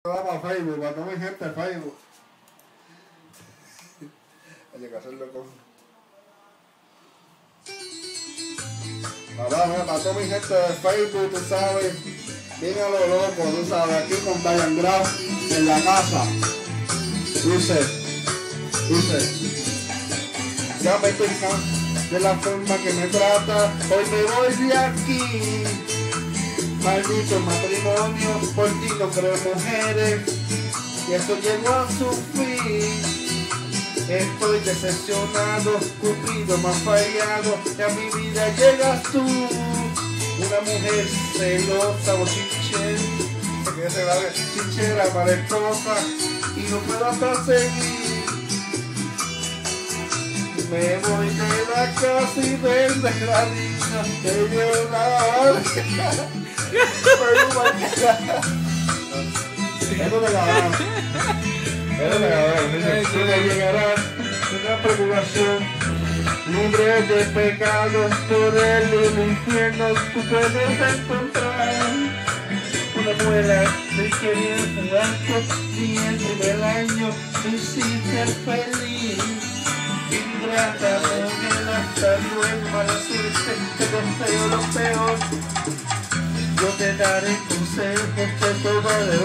Para Facebook, cuando mi gente Facebook. Hay que hacerlo con... Para toda mi gente de Facebook, tú sabes, bien a lo loco, tú sabes, aquí con Diane Graf en la casa. Dice, ya me estoy cansado de la forma que me trata, hoy me voy de aquí. Maldito matrimonio, por ti no creo mujeres, y esto llegó a su fin. Estoy decepcionado, Cupido me ha fallado, y a mi vida llegas tú. Una mujer celosa, bochinchera, que se va de chinchera, malentosa, y no puedo hasta seguir. Me voy de la casa y verde la niña, que lleva eso de la llegará una preocupación, libre de pecados, por el infierno tú puedes encontrar una muela de queriendo alto, ni el primer año me hiciste feliz. Ingrata, no hasta luego, mala suerte, te deseo lo peor. Yo te daré consejos de todo de